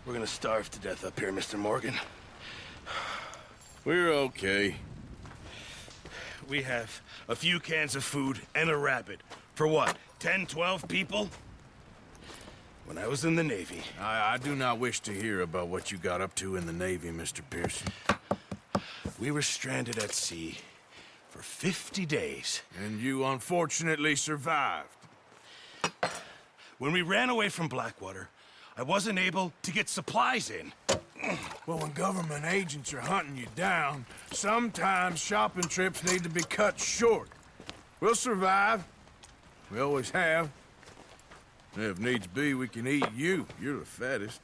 We're gonna starve to death up here, Mr. Morgan. We're okay. We have a few cans of food and a rabbit. For what, 10, 12 people? When I was in the Navy... I do not wish to hear about what you got up to in the Navy, Mr. Pearson. We were stranded at sea for 50 days. And you unfortunately survived. When we ran away from Blackwater, I wasn't able to get supplies in. Well, when government agents are hunting you down, sometimes shopping trips need to be cut short. We'll survive. We always have. If needs be, we can eat you. You're the fattest.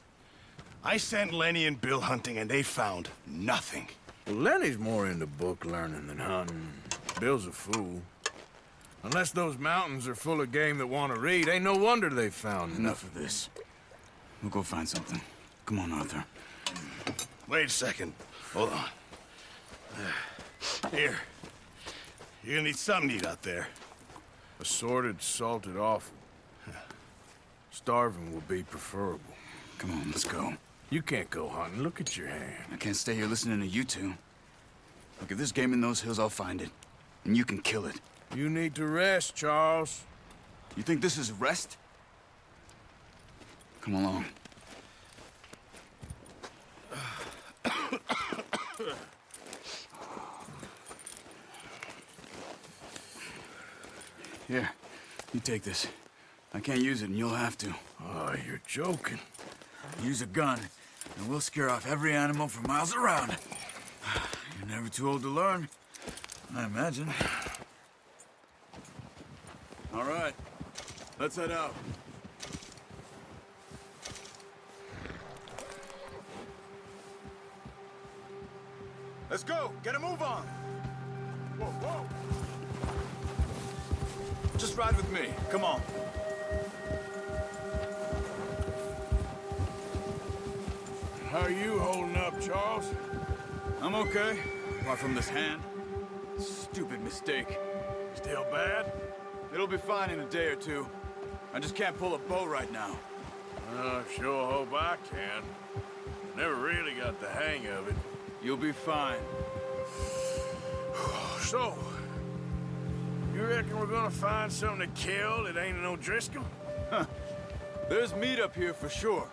I sent Lenny and Bill hunting, and they found nothing. Well, Lenny's more into book learning than hunting. Bill's a fool. Unless those mountains are full of game that want to read, ain't no wonder they found Enough of this. We'll go find something. Come on, Arthur. Wait a second. Hold on. Here. You're gonna need something to eat out there. Assorted, salted offal. Starving will be preferable. Come on, let's go. You can't go hunting. Look at your hand. I can't stay here listening to you two. Look, if there's game in those hills, I'll find it. And you can kill it. You need to rest, Charles. You think this is rest? Come along. Here, you take this. I can't use it, and you'll have to. Oh, you're joking. Use a gun, and we'll scare off every animal for miles around. You're never too old to learn, I imagine. All right, let's head out. Let's go! Get a move on! Whoa, whoa! Just ride with me. Come on. How are you holding up, Charles? I'm okay, apart from this hand. Stupid mistake. Still bad? It'll be fine in a day or two. I just can't pull a bow right now. Sure hope I can. Never really got the hang of it. You'll be fine. So, you reckon we're gonna find something to kill that ain't no Driscoll? There's meat up here for sure.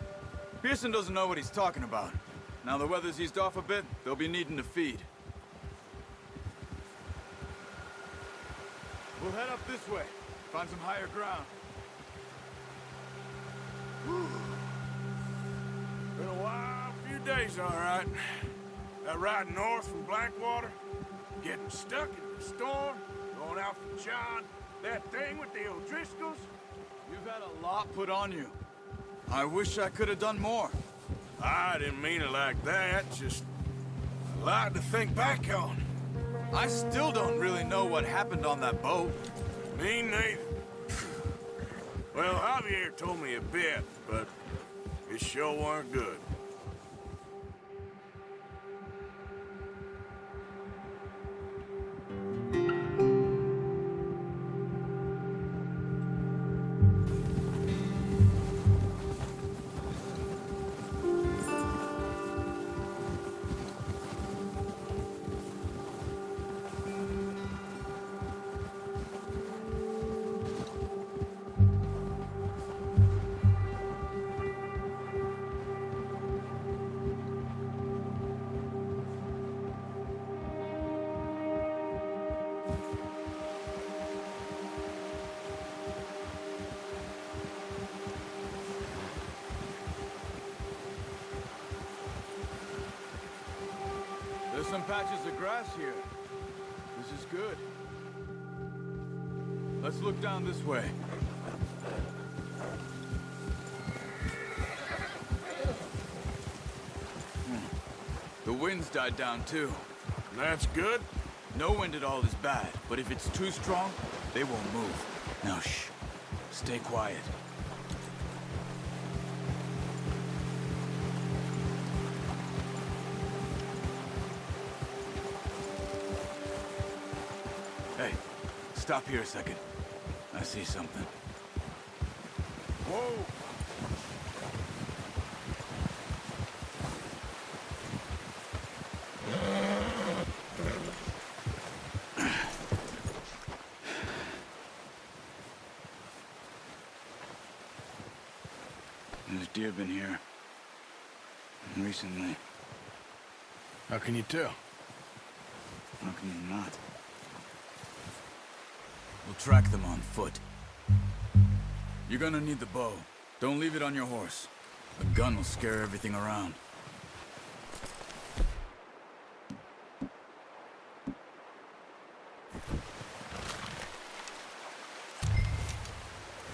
Pearson doesn't know what he's talking about. Now the weather's eased off a bit, they'll be needing to feed. We'll head up this way. Find some higher ground. Been a wild few days, all right. That ride north from Blackwater, getting stuck in the storm, going out for John, that thing with the O'Driscolls. You've had a lot put on you. I wish I could have done more. I didn't mean it like that, just a lot to think back on. I still don't really know what happened on that boat. Me neither. Well, Javier told me a bit, but it sure weren't good. There's some patches of grass here. This is good. Let's look down this way. The wind's died down too. That's good. No wind at all is bad, but if it's too strong, they won't move. Now shh. Stay quiet. Hey, stop here a second. I see something. Whoa! There's deer been here. Recently. How can you tell? How can you not? We'll track them on foot. You're gonna need the bow. Don't leave it on your horse. The gun will scare everything around.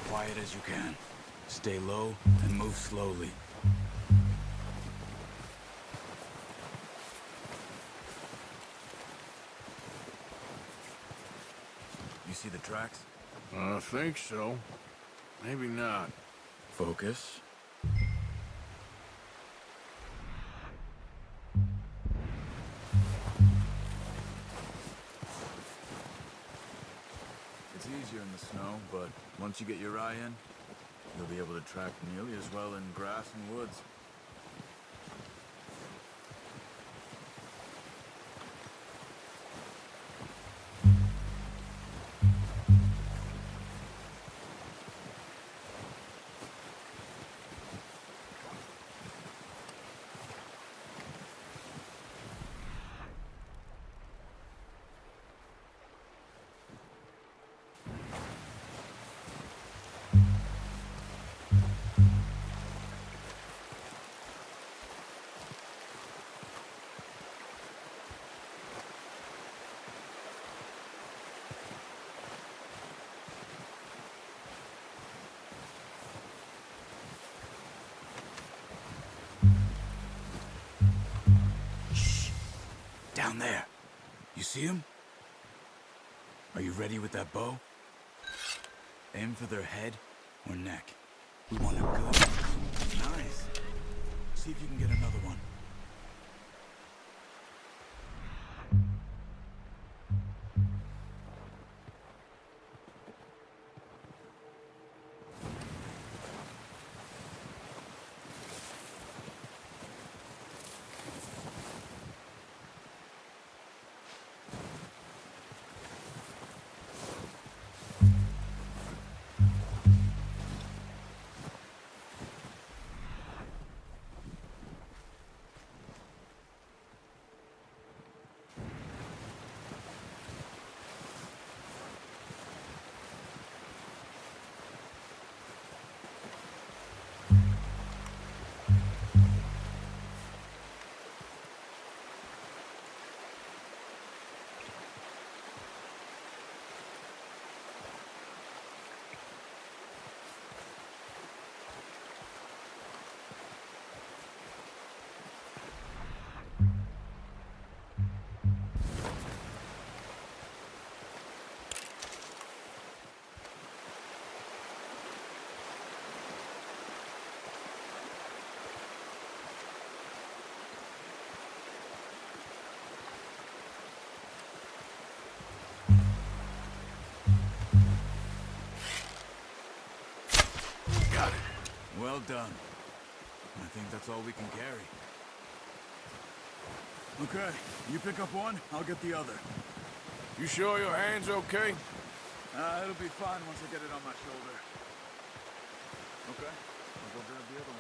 Quiet as you can. Stay low and move slowly. You see the tracks? I think so. Maybe not. Focus. It's easier in the snow, but once you get your eye in, you'll be able to track nearly as well in grass and woods. Down there. You see him? Are you ready with that bow? Aim for their head or neck. We want a good... Nice. See if you can get another one. Well done. I think that's all we can carry. Okay, you pick up one, I'll get the other. You sure your hand's okay? It'll be fine once I get it on my shoulder. Okay, I'll go grab the other one.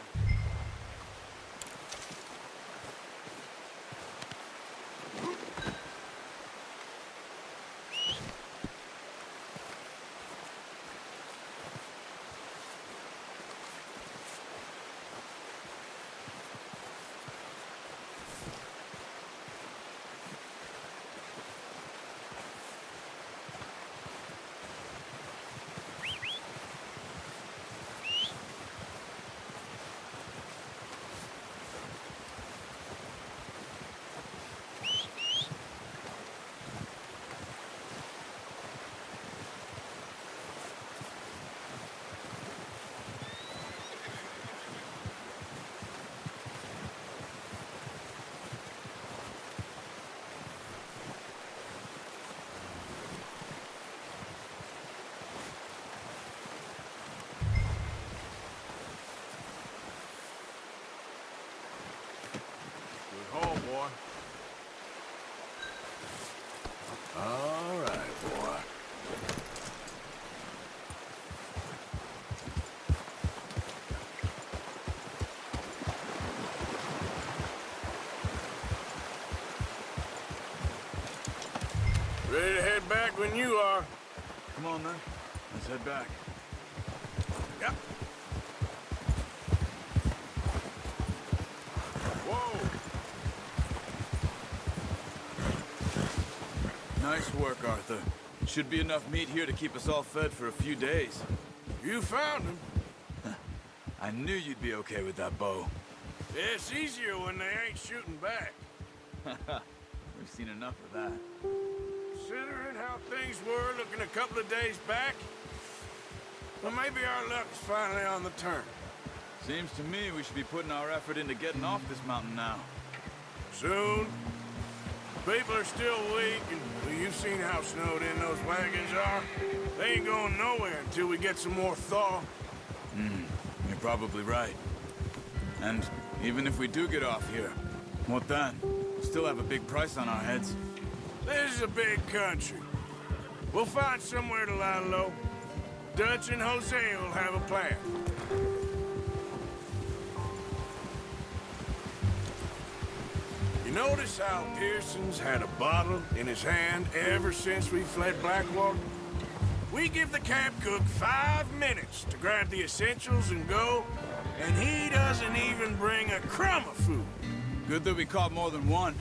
Ready to head back when you are. Come on, then. Let's head back. Yep. Whoa! Nice work, Arthur. Should be enough meat here to keep us all fed for a few days. You found him. I knew you'd be okay with that bow. It's easier when they ain't shooting back. We've seen enough of that. Considering how things were looking a couple of days back, well, maybe our luck's finally on the turn. Seems to me we should be putting our effort into getting off this mountain now. Soon. People are still weak, and well, you've seen how snowed in those wagons are. They ain't going nowhere until we get some more thaw. You're probably right. And even if we do get off here, what then? We'll still have a big price on our heads. This is a big country. We'll find somewhere to lie low. Dutch and Hosea will have a plan. You notice how Pearson's had a bottle in his hand ever since we fled Blackwater? We give the camp cook 5 minutes to grab the essentials and go, and he doesn't even bring a crumb of food. Good that we caught more than one.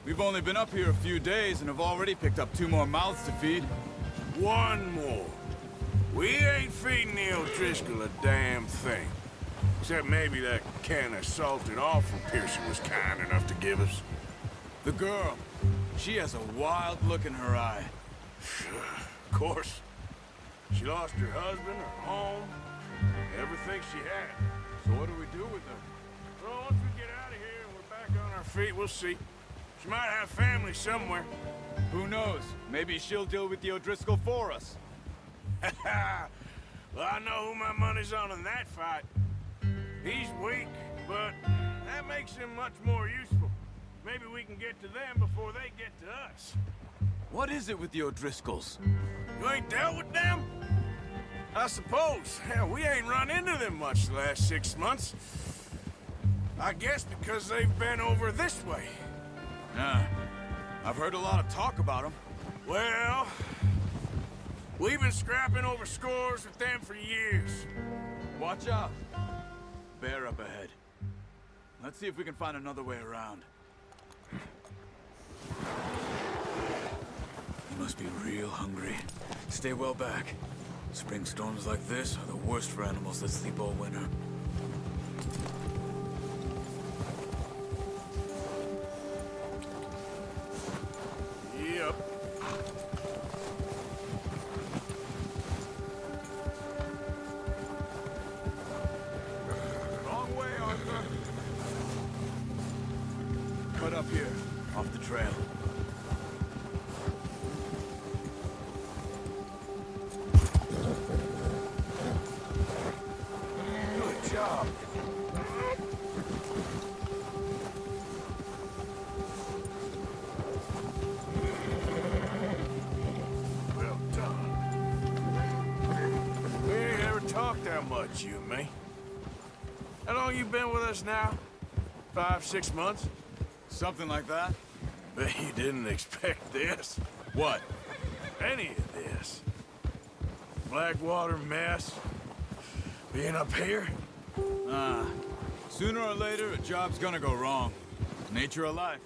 We've only been up here a few days and have already picked up 2 more mouths to feed. One more. We ain't feeding the O'Driscoll a damn thing. Except maybe that can of salted offal Pearson was kind enough to give us. The girl, she has a wild look in her eye. Of course. She lost her husband, her home, everything she had. So what do we do with her? Well, once we get out of here and we're back on our feet, we'll see. She might have family somewhere. Who knows? Maybe she'll deal with the O'Driscoll for us. Well, I know who my money's on in that fight. He's weak, but that makes him much more useful. Maybe we can get to them before they get to us. What is it with the O'Driscolls? You ain't dealt with them? I suppose. Hell, we ain't run into them much the last 6 months. I guess because they've been over this way. Yeah, I've heard a lot of talk about them. Well, we've been scrapping over scores with them for years. Watch out. Bear up ahead. Let's see if we can find another way around. You must be real hungry. Stay well back. Spring storms like this are the worst for animals that sleep all winter. Yep. Wrong way, Arthur. Cut up here, off the trail. Good job. Well done. We ain't ever talked that much, you and me. How long you been with us now? 5, 6 months? Something like that? Bet you didn't expect this. What? Any of this. Blackwater mess. Being up here? Sooner or later, a job's gonna go wrong. Nature of life.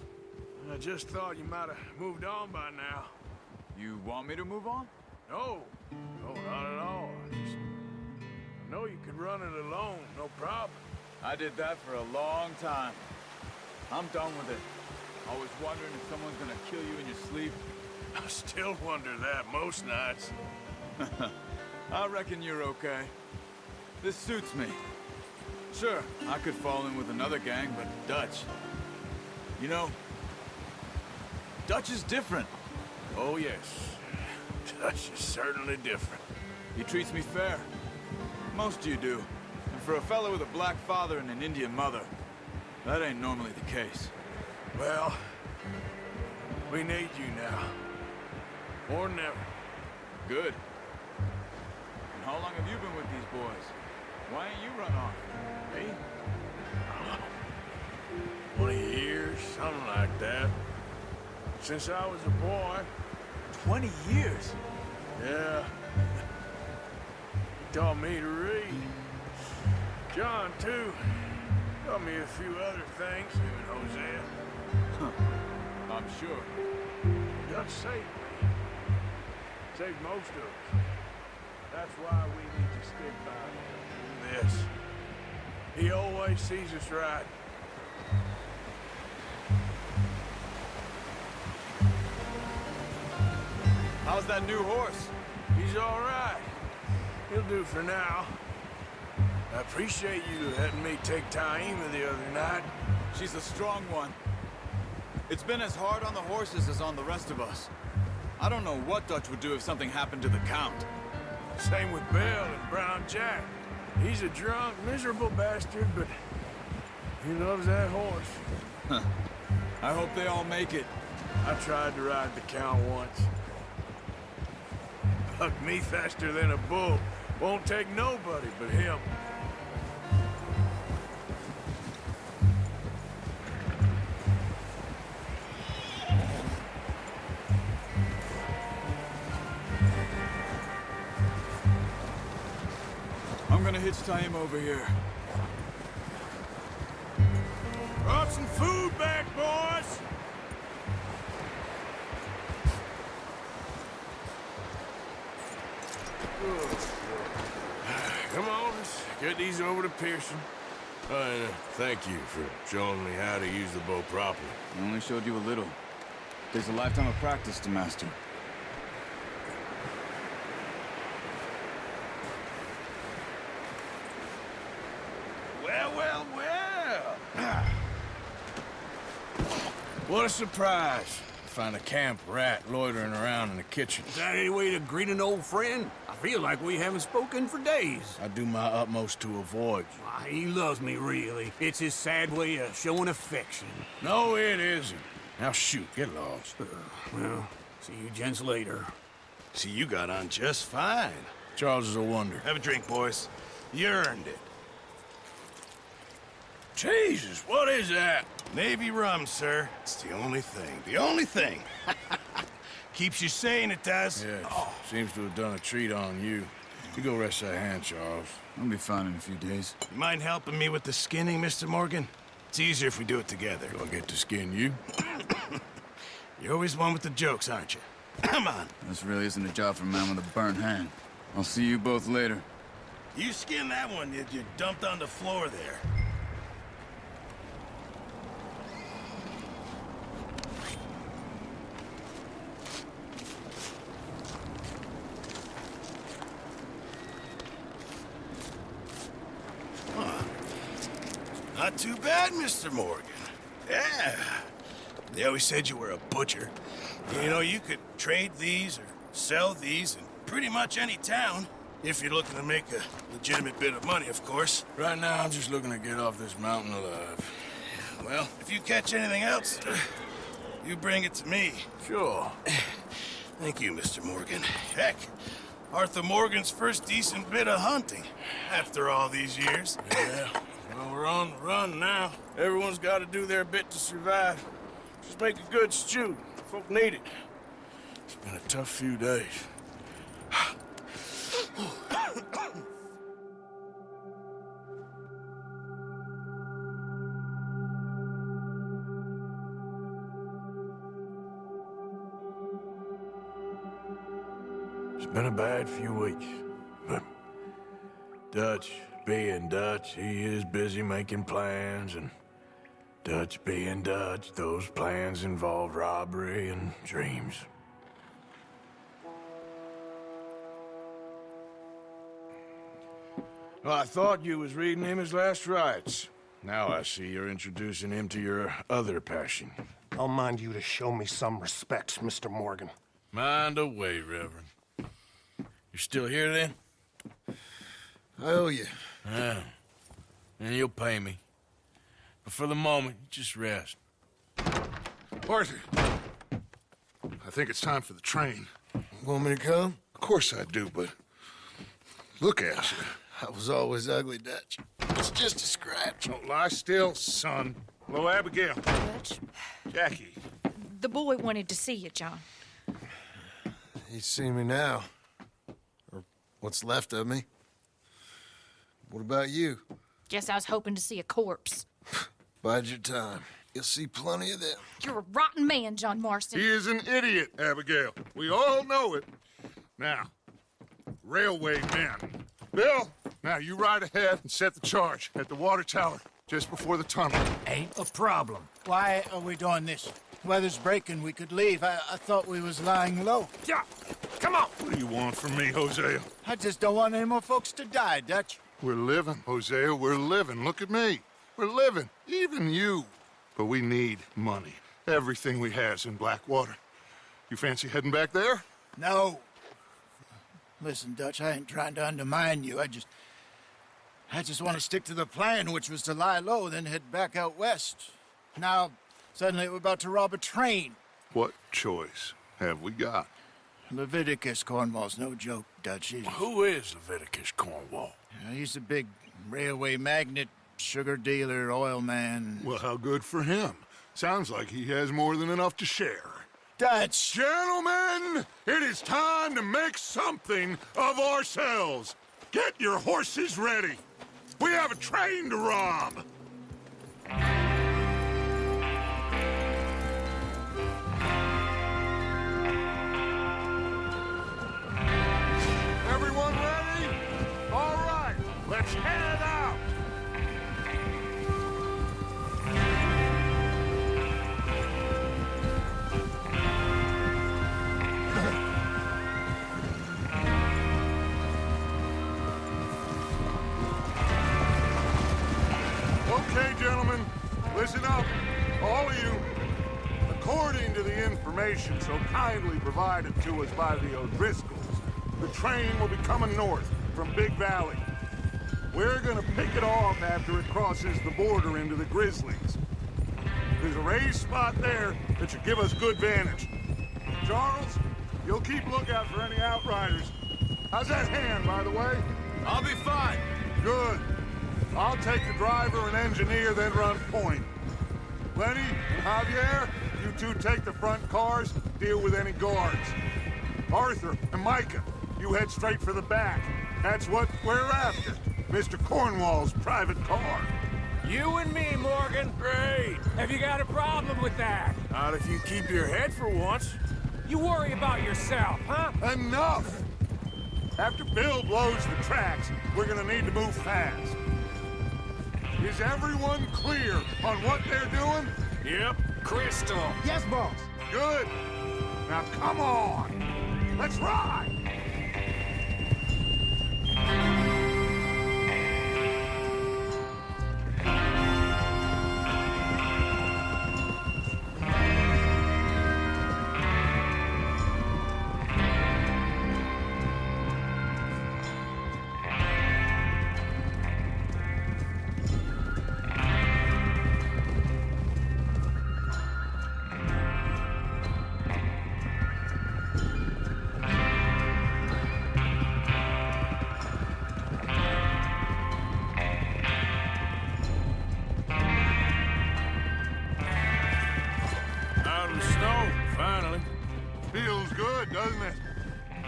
I just thought you might have moved on by now. You want me to move on? No, not at all. I know you could run it alone, no problem. I did that for a long time. I'm done with it. Always wondering if someone's gonna kill you in your sleep. I still wonder that most nights. I reckon you're okay. This suits me. Sure, I could fall in with another gang, but Dutch... You know, Dutch is different. Oh, yes. Dutch is certainly different. He treats me fair. Most of you do. And for a fellow with a black father and an Indian mother, that ain't normally the case. Well, we need you now. Or never. Good. And how long have you been with these boys? Why ain't you run off? Me? I don't know. 20 years, something like that. Since I was a boy. 20 years. Yeah. He taught me to read. John, too. Taught me a few other things, him and Hosea. I'm sure. Dutch saved me. Saved most of us. That's why we need to stick by this. He always sees us right. How's that new horse? He's all right. He'll do for now. I appreciate you letting me take Taima the other night. She's a strong one. It's been as hard on the horses as on the rest of us. I don't know what Dutch would do if something happened to the Count. Same with Bill and Brown Jack. He's a drunk, miserable bastard, but he loves that horse. I hope they all make it. I tried to ride the Count once. Bucked me faster than a bull. Won't take nobody but him. I'm gonna hitch Taima over here. Brought some food back, boys! Come on, let's get these over to Pearson. And thank you for showing me how to use the bow properly. I only showed you a little. There's a lifetime of practice to master. Well, well, well. What a surprise. Find a camp rat loitering around in the kitchen. Is that any way to greet an old friend? I feel like we haven't spoken for days. I do my utmost to avoid you. Why, he loves me, really. It's his sad way of showing affection. No, it isn't. Now shoot, get lost. Well, see you gents later. See, you got on just fine. Charles is a wonder. Have a drink, boys. You earned it. Jesus, what is that? Navy rum, sir. It's the only thing. The only thing. Keeps you sane, it does. Yes, seems to have done a treat on you. You go rest that hand, Charles. I'll be fine in a few days. You mind helping me with the skinning, Mr. Morgan? It's easier if we do it together. Do I get to skin you? You're always one with the jokes, aren't you? Come on. This really isn't a job for a man with a burnt hand. I'll see you both later. You skinned that one you dumped on the floor there. Not too bad, Mr. Morgan. Yeah. They always said you were a butcher. You know, you could trade these or sell these in pretty much any town. If you're looking to make a legitimate bit of money, of course. Right now, I'm just looking to get off this mountain alive. Well, if you catch anything else, you bring it to me. Sure. Thank you, Mr. Morgan. Heck, Arthur Morgan's first decent bit of hunting after all these years. Yeah. Well, we're on the run now. Everyone's got to do their bit to survive. Just make a good stew. Folk need it. It's been a tough few days. It's been a bad few weeks, but Dutch being Dutch, he is busy making plans, and Dutch being Dutch, those plans involve robbery and dreams. Well, I thought you was reading him his last rites. Now I see you're introducing him to your other passion. I'll mind you to show me some respect, Mr. Morgan. Mind away, Reverend. You're still here, then? I owe you. Yeah. And you'll pay me. But for the moment, just rest. Arthur, I think it's time for the train. Want me to come? Of course I do, but look at you. I was always ugly, Dutch. It's just a scratch. Don't lie still, son. Hello, Abigail. Dutch, Jackie. the boy wanted to see you, John. You see me now. Or what's left of me. What about you? Guess I was hoping to see a corpse. Bide your time. You'll see plenty of them. You're a rotten man, John Marston. He is an idiot, Abigail. We all know it. Now, railway men. Bill, now you ride ahead and set the charge at the water tower just before the tunnel. Ain't a problem. Why are we doing this? Weather's breaking, we could leave. I thought we was lying low. Yeah, come on. What do you want from me, Hosea? I just don't want any more folks to die, Dutch. We're living, Hosea, we're living. Look at me. We're living, even you. But we need money. Everything we has in Blackwater. You fancy heading back there? No. Listen, Dutch, I ain't trying to undermine you. I just want to stick to the plan, which was to lie low, then head back out west. Now, suddenly we're about to rob a train. What choice have we got? Leviticus Cornwall's no joke, Dutch. Who is Leviticus Cornwall? He's a big railway magnate, sugar dealer, oil man. Well, how good for him. Sounds like he has more than enough to share. Dutch! Gentlemen, it is time to make something of ourselves. Get your horses ready. We have a train to rob. Everyone ready? All right, let's head out. Okay, gentlemen, listen up, all of you. According to the information so kindly provided to us by the O'Driscolls, the train will be coming north from Big Valley. We're gonna pick it off after it crosses the border into the Grizzlies. There's a raised spot there that should give us good vantage. Charles, you'll keep lookout for any outriders. How's that hand, by the way? I'll be fine. Good. I'll take the driver and engineer, then run point. Lenny and Javier, you two take the front cars, deal with any guards. Arthur and Micah, you head straight for the back. That's what we're after. Mr. Cornwall's private car. You and me, Morgan. Great. Have you got a problem with that? Not if you keep your head for once. You worry about yourself, huh? Enough! After Bill blows the tracks, we're gonna need to move fast. Is everyone clear on what they're doing? Yep. Crystal. Yes, boss. Good. Now come on. Let's ride. Out in the snow, finally. Feels good, doesn't it?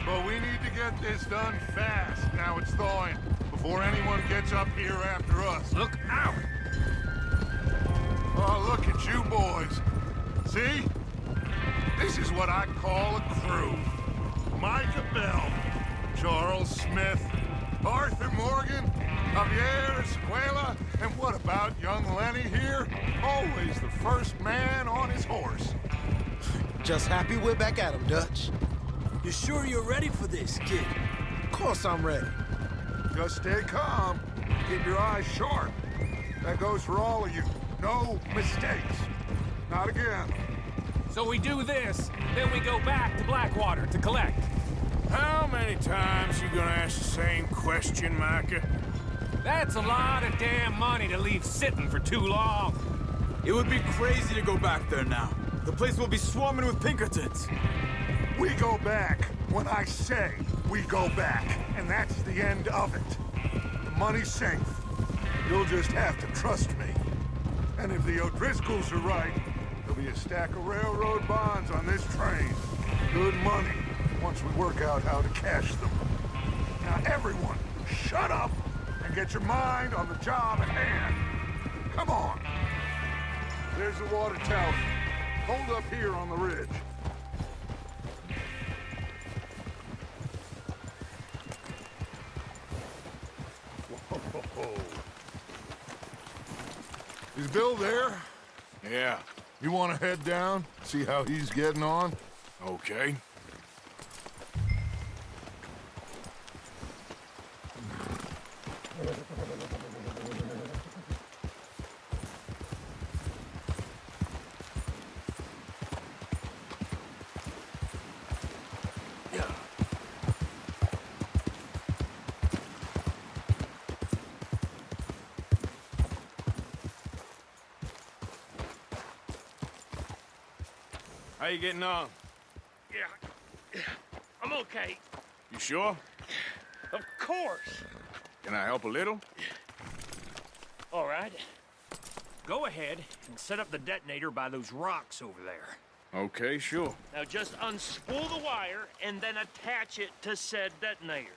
But we need to get this done fast. Now it's thawing, before anyone gets up here after us. Look out! Oh, look at you boys. See? This is what I call a crew. Micah Bell, Charles Smith, Arthur Morgan, Javier Escuela, and what about young Lenny here? Always the first man on his horse. Just happy we're back at 'em, Dutch. You sure you're ready for this, kid? Of course I'm ready. Just stay calm. Keep your eyes sharp. That goes for all of you. No mistakes. Not again. So we do this, then we go back to Blackwater to collect. How many times you gonna ask the same question, Micah? That's a lot of damn money to leave sitting for too long. It would be crazy to go back there now. The place will be swarming with Pinkertons. We go back when I say we go back, and that's the end of it. The money's safe. You'll just have to trust me. And if the O'Driscolls are right, there'll be a stack of railroad bonds on this train. Good money. once we work out how to cash them. Now, everyone, shut up and get your mind on the job at hand. Come on. There's the water tower. Hold up here on the ridge. Whoa. Is Bill there? Yeah, You want to head down, see how he's getting on? okay. How you getting on? Yeah, I'm okay. You sure? Of course. Can I help a little? All right. Go ahead and set up the detonator by those rocks over there. Okay, sure. Now just unspool the wire and then attach it to said detonator.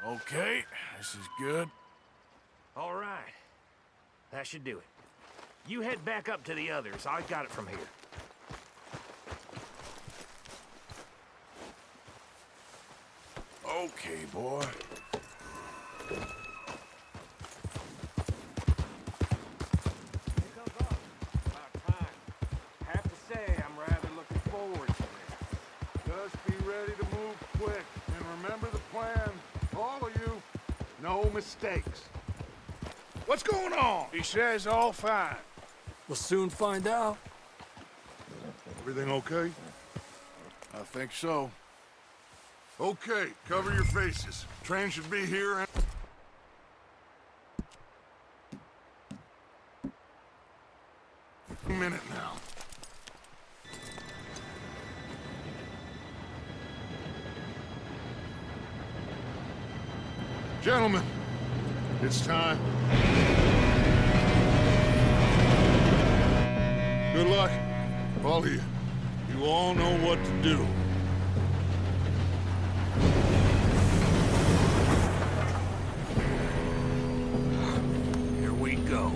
Okay, this is good. All right. That should do it. You head back up to the others. I got it from here. Okay, boy. Have to say, I'm rather looking forward to it. Just be ready to move quick. And remember the plan. All of you, no mistakes. What's going on? He says all fine. We'll soon find out. Everything okay? I think so. Okay, cover your faces. Train should be here in a minute now. Gentlemen, it's time. Good luck, all of you. You all know what to do. Here we go.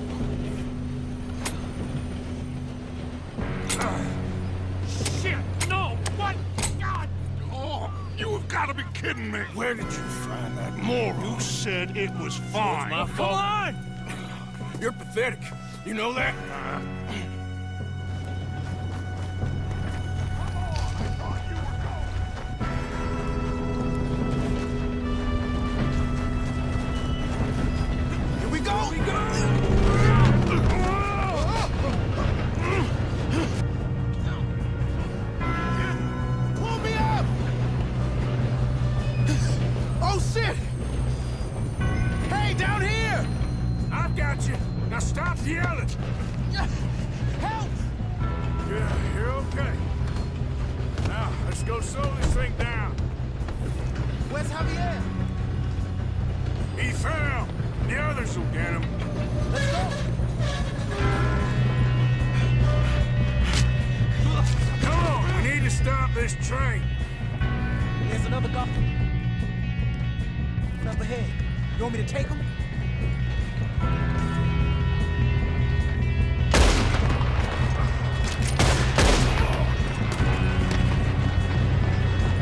Shit! No! What? God! Oh, you have got to be kidding me. Where did you find that moron? You said it was fine. My fault. Come on! You're pathetic. You know that? Here we go! Here we go! Pull me up! Oh, shit! Hey, down here! I've got you. Now stop yelling. Help! Yeah, you're okay. Now, let's go slow this thing down. Where's Javier? He fell. The others will get him. Let's go. Come on, we need to stop this train. There's another guy. Up ahead. You want me to take him?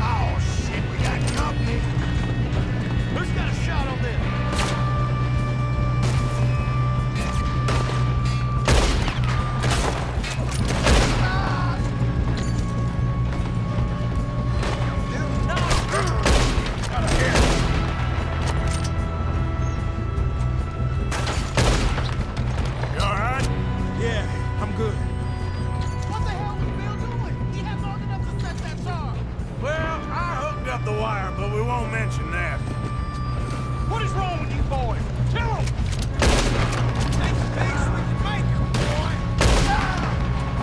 Oh, shit, we got company. Who's got a shot on this? the wire, but we won't mention that. What is wrong with you boys? Tell them!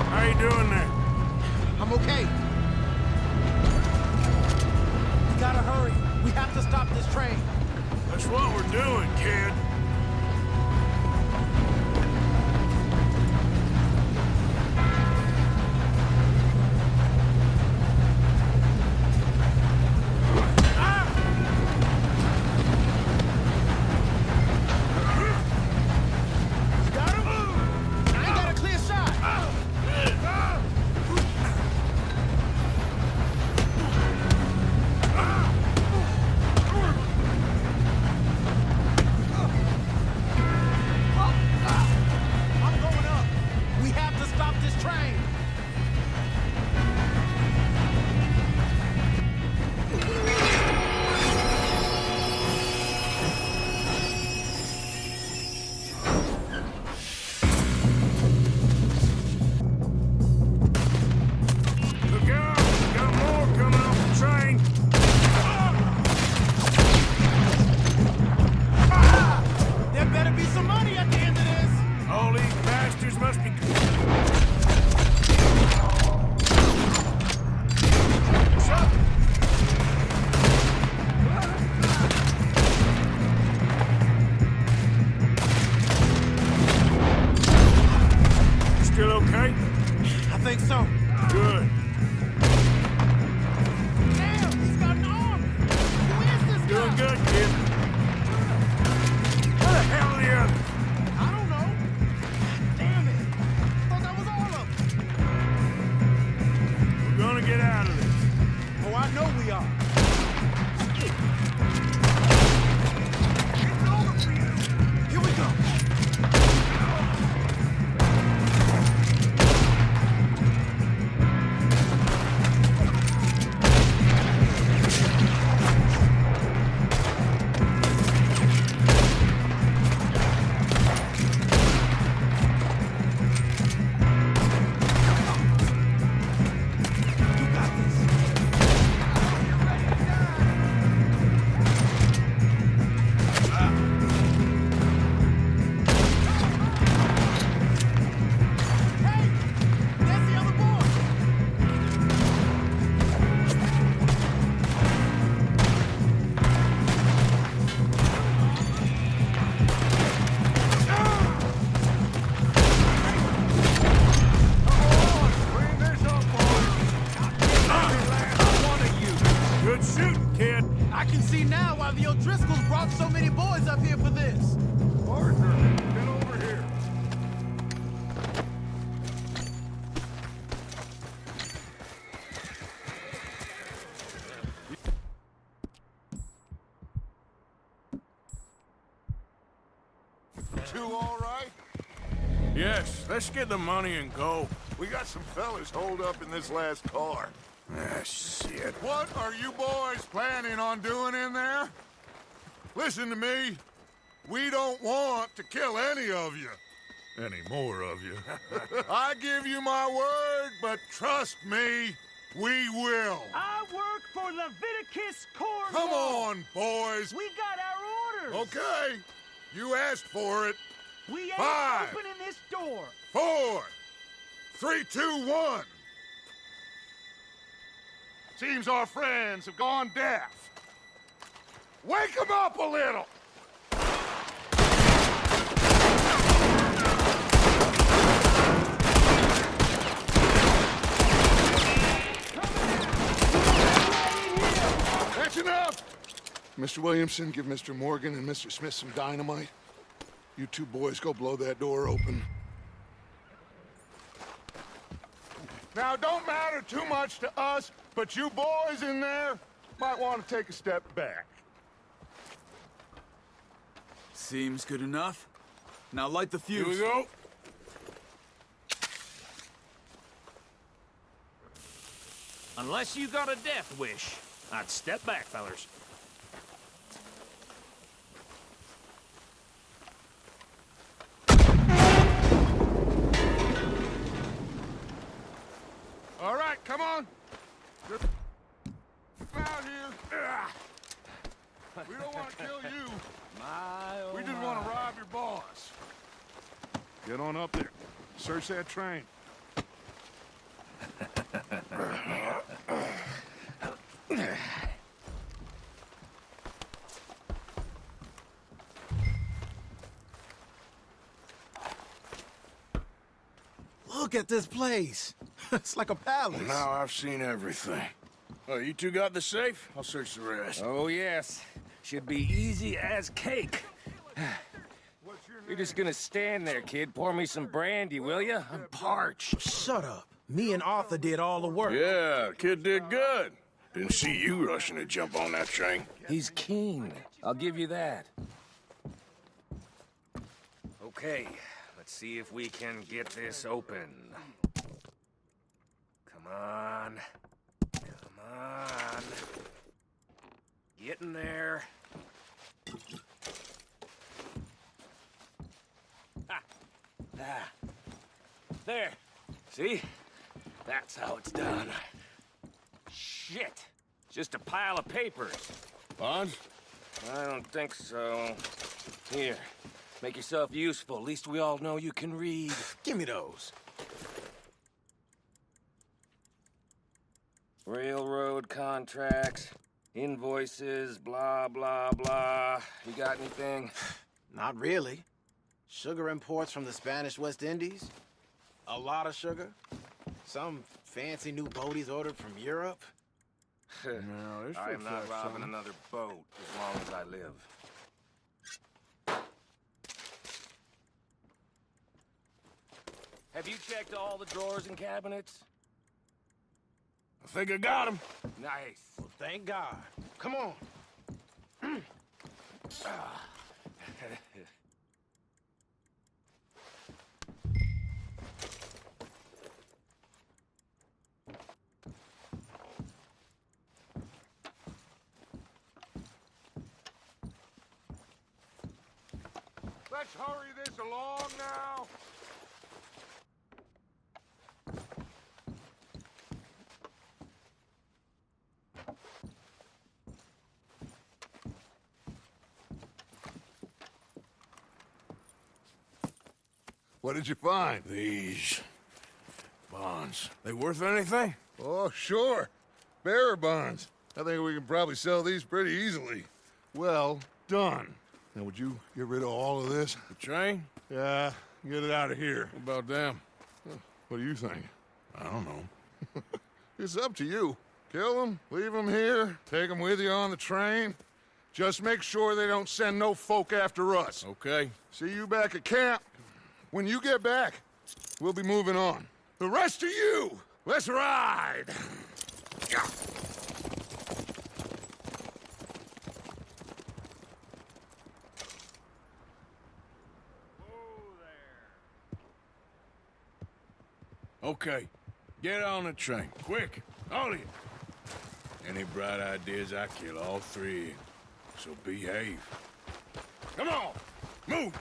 How you doing there? I'm okay. We gotta hurry. We have to stop this train. That's what we're doing, kid. Two all right? Yes, let's get the money and go. We got some fellas holed up in this last car. Ah, shit. What are you boys planning on doing in there? Listen to me. We don't want to kill any of you. Any more of you. I give you my word, but trust me, we will. I work for Leviticus Cornwall. Come on, boys. We got our orders. Okay. You asked for it. We ain't 5, opening this door. 4, 3, 2, 1. Seems our friends have gone deaf. Wake them up a little. That's enough. Mr. Williamson, give Mr. Morgan and Mr. Smith some dynamite. You two boys go blow that door open. Now, don't matter too much to us, but you boys in there might want to take a step back. Seems good enough. Now light the fuse. Here we go. Unless you got a death wish, I'd step back, fellers. All right, come on. Get out here. on up there. Search that train. Look at this place. It's like a palace. Now I've seen everything. Oh, you two got the safe? I'll search the rest. Oh, yes. Should be easy as cake. You're just gonna stand there, kid. Pour me some brandy, will you? I'm parched. Shut up. Me and Arthur did all the work. Yeah, kid did good. Didn't see you rushing to jump on that train. He's keen. I'll give you that. Okay, let's see if we can get this open. Come on. Come on. Get in there. Ah. There. See? That's how it's done. Shit. Just a pile of papers. Bonds? I don't think so. Here. Make yourself useful. At least we all know you can read. Give me those. Railroad contracts, invoices, blah, blah, blah. You got anything? Not really. Sugar imports from the Spanish West Indies. A lot of sugar. Some fancy new boat he's ordered from Europe. No, this I am looks not like robbing something. another boat as long as I live. Have you checked all the drawers and cabinets? I think I got him. Nice. Well, thank God. Come on. Let's hurry this along now. What did you find? These bonds. They worth anything? Oh, sure. Bearer bonds. I think we can probably sell these pretty easily. Well done. Now, would you get rid of all of this? The train? Yeah, get it out of here. What about them? What do you think? I don't know. It's up to you. Kill them, leave them here, take them with you on the train. Just make sure they don't send no folk after us. Okay. See you back at camp. When you get back, we'll be moving on. The rest of you, let's ride! Yeah. Okay. Get on the train. Quick. All of you. Any bright ideas, I kill all three of you. So behave. Come on! Move!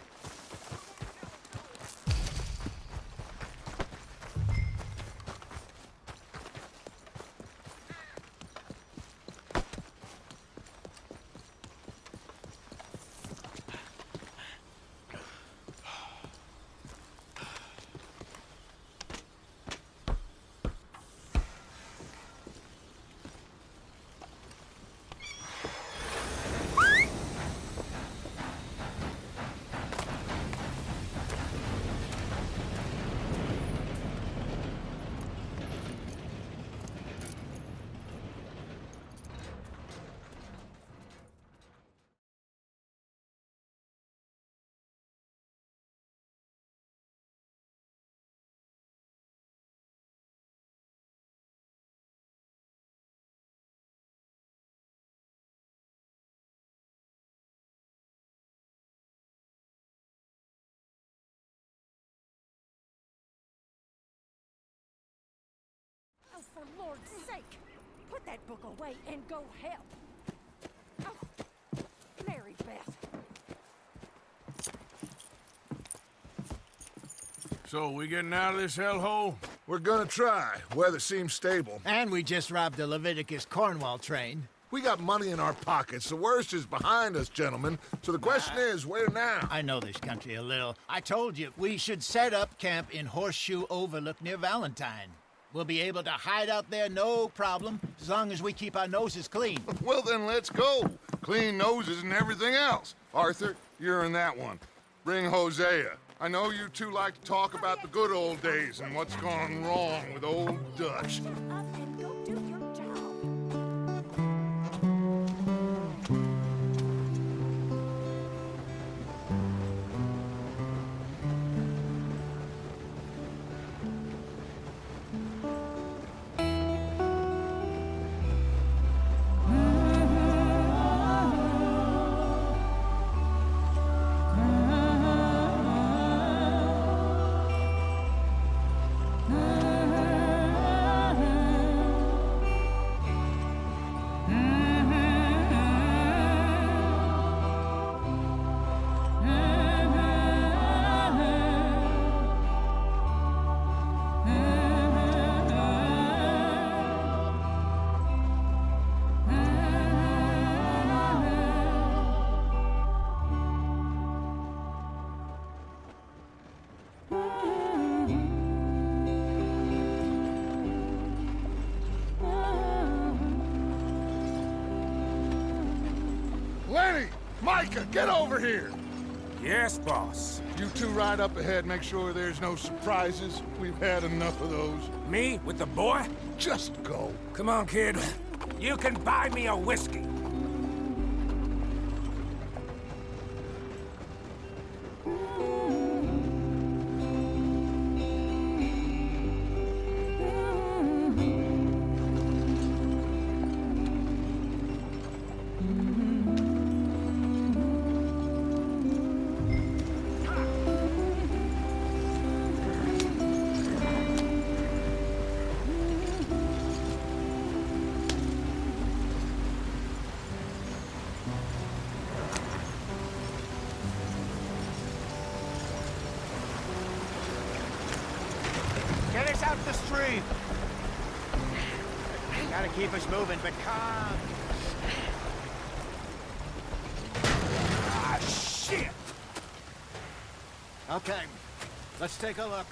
Oh, for Lord's sake, put that book away and go help. Oh, Mary Beth. So, we getting out of this hellhole? We're gonna try. Weather seems stable. And we just robbed the Leviticus Cornwall train. We got money in our pockets. The worst is behind us, gentlemen. So the question is, where now? I know this country a little. I told you, we should set up camp in Horseshoe Overlook near Valentine. We'll be able to hide out there, no problem, as long as we keep our noses clean. Well, then let's go. Clean noses and everything else. Arthur, you're in that one. Bring Hosea. I know you two like to talk about the good old days and what's gone wrong with old Dutch. Up and go do your job. Lenny! Micah, get over here! Yes, boss. You two ride up ahead, make sure there's no surprises. We've had enough of those. Me with the boy? Just go. Come on, kid. You can buy me a whiskey. Get us out the stream. Gotta keep us moving, but calm. Ah, shit! Okay, let's take a look.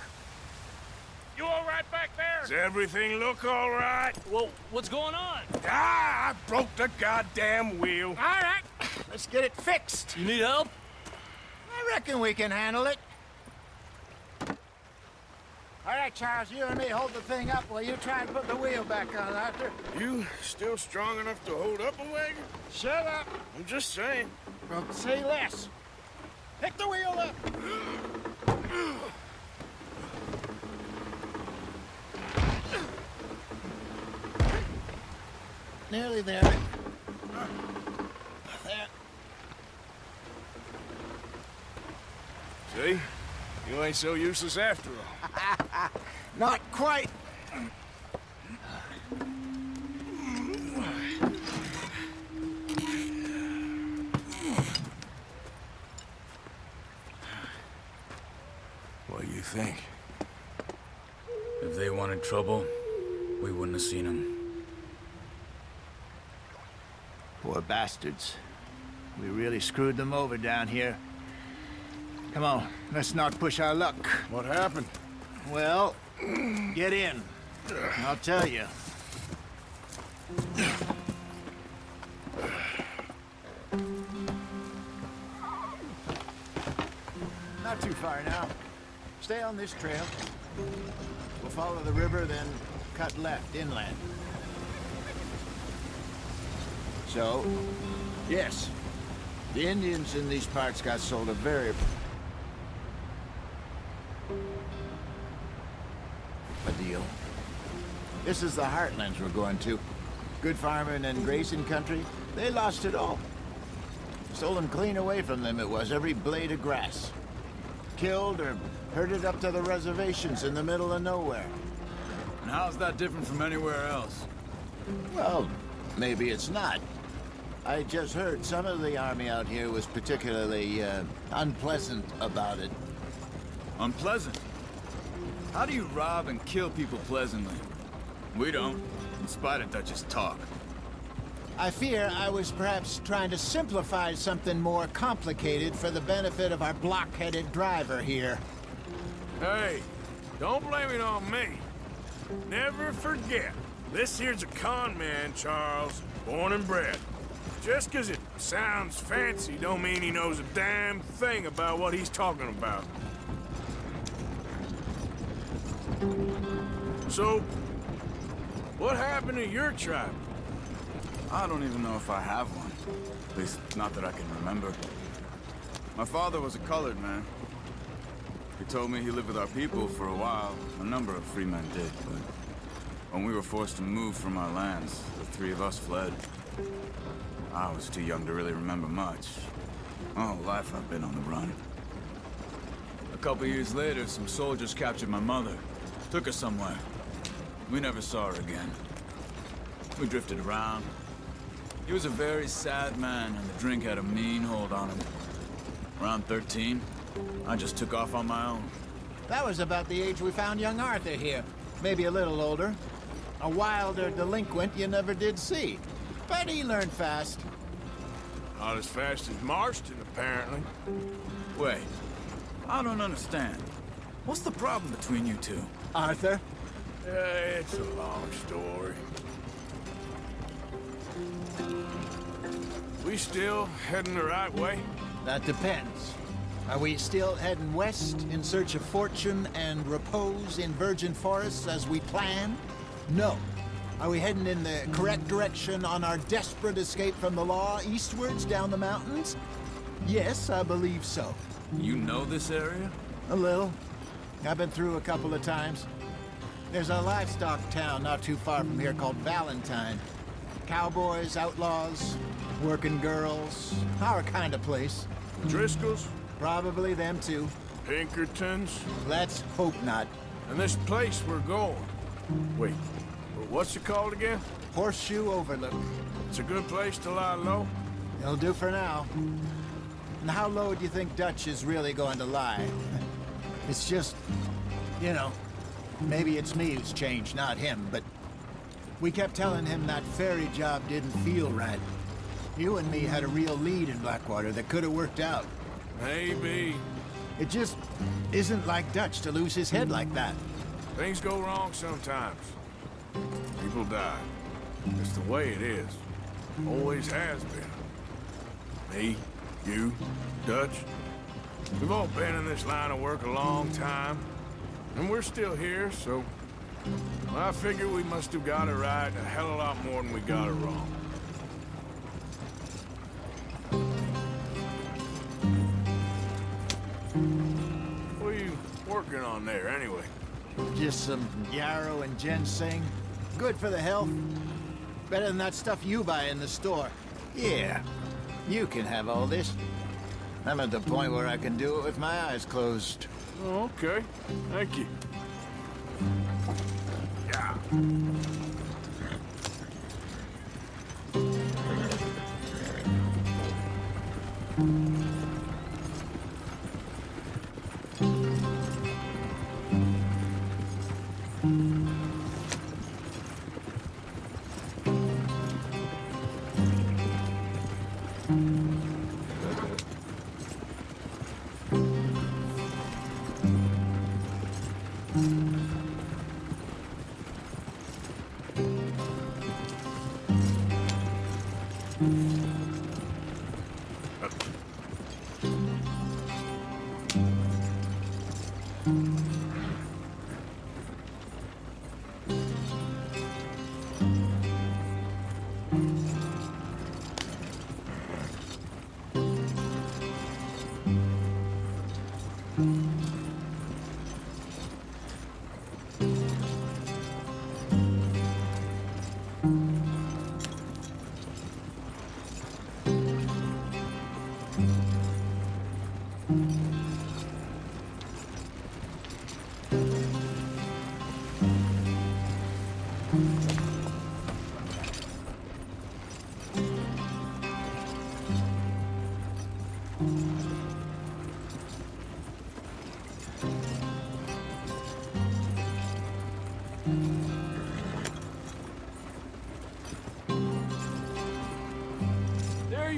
You all right back there? Does everything look all right? Well, what's going on? Ah, I broke the goddamn wheel. All right, let's get it fixed. You need help? I reckon we can handle it. All right, Charles, you and me hold the thing up while you try and put the wheel back on, Arthur. You still strong enough to hold up a wagon? Shut up. I'm just saying. Well, say less. Pick the wheel up. Nearly there. There. See? You ain't so useless after all. Not quite. What do you think? If they wanted trouble, we wouldn't have seen them. Poor bastards. We really screwed them over down here. Come on, let's not push our luck. What happened? Well, get in. I'll tell you. Not too far now. Stay on this trail. We'll follow the river, then cut left inland. So, yes, the Indians in these parts got sold a very... a deal. This is the heartlands we're going to. Good farming and grazing country, they lost it all. Stolen clean away from them it was, every blade of grass. Killed or herded up to the reservations in the middle of nowhere. And how's that different from anywhere else? Well, maybe it's not. I just heard some of the army out here was particularly, unpleasant about it. Unpleasant? How do you rob and kill people pleasantly? We don't, in spite of Dutch's talk. I fear I was perhaps trying to simplify something more complicated for the benefit of our block-headed driver here. Hey, don't blame it on me. Never forget, this here's a con man, Charles, born and bred. Just 'cause it sounds fancy don't mean he knows a damn thing about what he's talking about. So, what happened to your tribe? I don't even know if I have one. At least, not that I can remember. My father was a colored man. He told me he lived with our people for a while. A number of free men did, but when we were forced to move from our lands, the three of us fled. I was too young to really remember much. My whole life I've been on the run. A couple years later, some soldiers captured my mother. Took her somewhere. We never saw her again. We drifted around. He was a very sad man, and the drink had a mean hold on him. Around 13, I just took off on my own. That was about the age we found young Arthur here. Maybe a little older. A wilder delinquent you never did see. But he learned fast. Not as fast as Marston, apparently. Wait, I don't understand. What's the problem between you two? Arthur? It's a long story. We still heading the right way? That depends. Are we still heading west in search of fortune and repose in virgin forests as we planned? No. Are we heading in the correct direction on our desperate escape from the law eastwards down the mountains? Yes, I believe so. You know this area? A little. I've been through a couple of times. There's a livestock town not too far from here called Valentine. Cowboys, outlaws, working girls, our kind of place. Driscolls? Probably them too. Pinkertons? Let's hope not. And this place we're going. Wait, what's it called again? Horseshoe Overlook. It's a good place to lie low? It'll do for now. And how low do you think Dutch is really going to lie? It's just, you know, maybe it's me who's changed, not him, but we kept telling him that ferry job didn't feel right. You and me had a real lead in Blackwater that could have worked out. Maybe. It just isn't like Dutch to lose his head like that. Things go wrong sometimes. People die. It's the way it is. Always has been. Me, you, Dutch. We've all been in this line of work a long time. And we're still here, so I figure we must have got it right a hell of a lot more than we got it wrong. What are you working on there, anyway? Just some yarrow and ginseng. Good for the health. Better than that stuff you buy in the store. Yeah, you can have all this. I'm at the point where I can do it with my eyes closed. Oh, okay. Thank you. Yeah.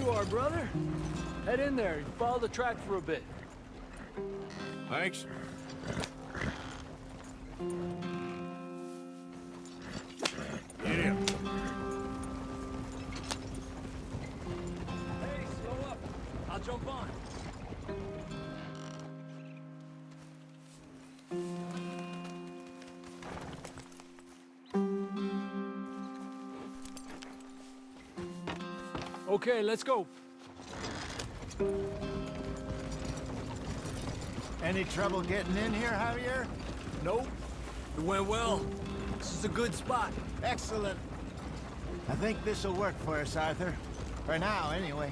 you are, brother. Head in there and follow the track for a bit. Thanks. Get in. Hey, slow up. I'll jump on. Okay, let's go. Any trouble getting in here, Javier? Nope. It went well. This is a good spot. Excellent. I think this'll work for us, Arthur. For now, anyway.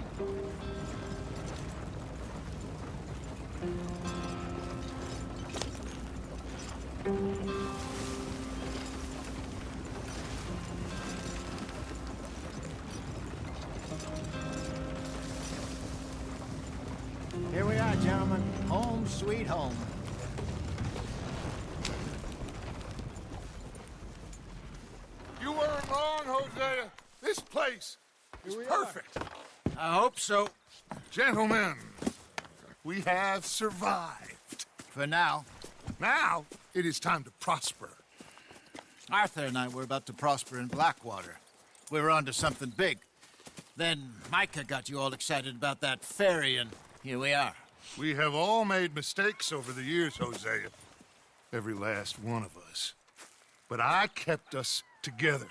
Here we are, gentlemen. Home sweet home. You weren't wrong, Hosea. This place is perfect. I hope so. Gentlemen, we have survived. For now. Now, it is time to prosper. Arthur and I were about to prosper in Blackwater. We were onto something big. Then Micah got you all excited about that ferry, and here we are. We have all made mistakes over the years, Hosea. Every last one of us. But I kept us together.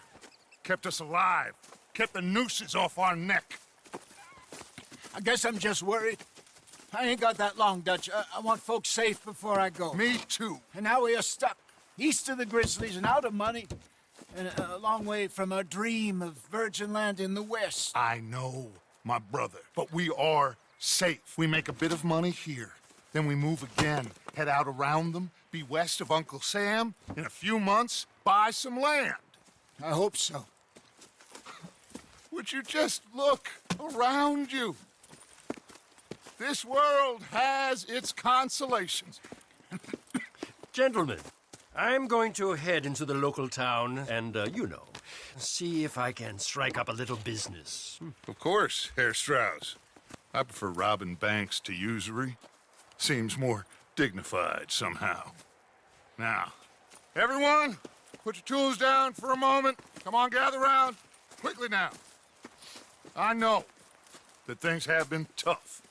Kept us alive. Kept the nooses off our neck. I guess I'm just worried. I ain't got that long, Dutch. I want folks safe before I go. Me too. And now we are stuck. East of the Grizzlies and out of money. And a long way from our dream of virgin land in the west. I know, my brother. But we are safe. We make a bit of money here. Then we move again. Head out around them. Be west of Uncle Sam. In a few months, buy some land. I hope so. Would you just look around you? This world has its consolations. Gentlemen, I'm going to head into the local town and, see if I can strike up a little business. Of course, Herr Strauss. I prefer robbing banks to usury. Seems more dignified somehow. Now, everyone, put your tools down for a moment. Come on, gather round. Quickly now. I know that things have been tough,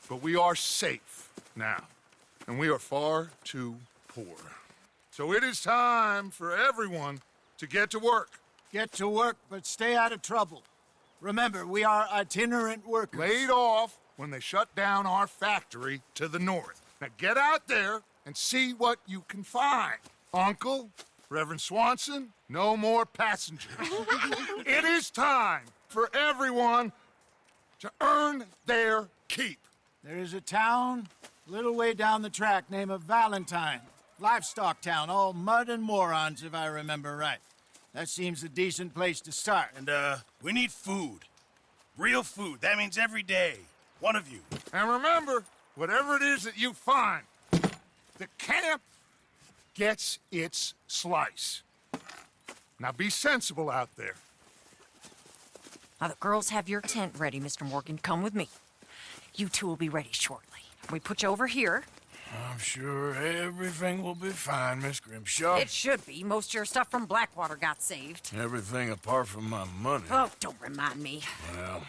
but we are safe now, and we are far too poor. So it is time for everyone to get to work. Get to work, but stay out of trouble. Remember, we are itinerant workers. Laid off when they shut down our factory to the north. Now get out there and see what you can find. Uncle, Reverend Swanson, no more passengers. It is time for everyone to earn their keep. There is a town a little way down the track named Valentine. Livestock town, all mud and morons, if I remember right. That seems a decent place to start. And, we need food. Real food. That means every day. One of you. And remember, whatever it is that you find, the camp gets its slice. Now be sensible out there. Now, the girls have your tent ready, Mr. Morgan. Come with me. You two will be ready shortly. We put you over here. I'm sure everything will be fine, Miss Grimshaw. It should be. Most of your stuff from Blackwater got saved. Everything apart from my money. Oh, don't remind me. Well,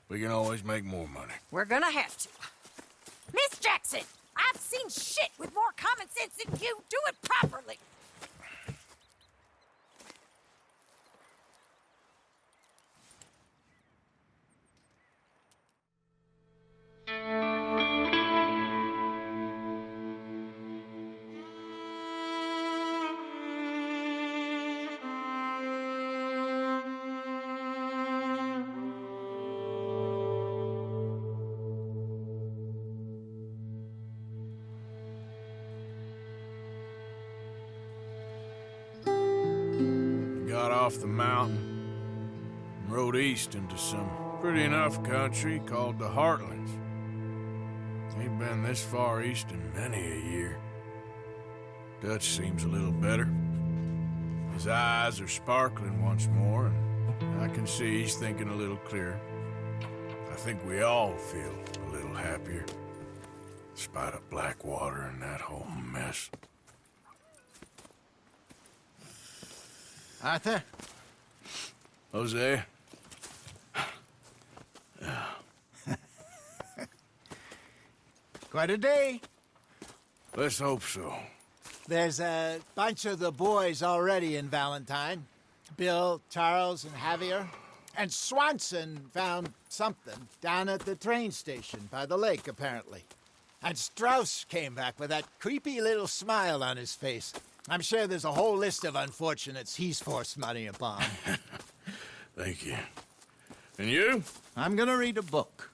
we can always make more money. We're gonna have to. Miss Jackson, I've seen shit with more common sense than you. Do it properly. Got off the mountain and rode east into some pretty enough country called the Heartlands. Ain't been this far east in many a year. Dutch seems a little better. His eyes are sparkling once more, and I can see he's thinking a little clearer. I I think we all feel a little happier. Despite of Blackwater and that whole mess. Arthur? Hosea? Quite a day. Let's hope so. There's a bunch of the boys already in Valentine. Bill, Charles, and Javier. And Swanson found something down at the train station by the lake, apparently. And Strauss came back with that creepy little smile on his face. I'm sure there's a whole list of unfortunates he's forced money upon. Thank you. And you? I'm gonna read a book.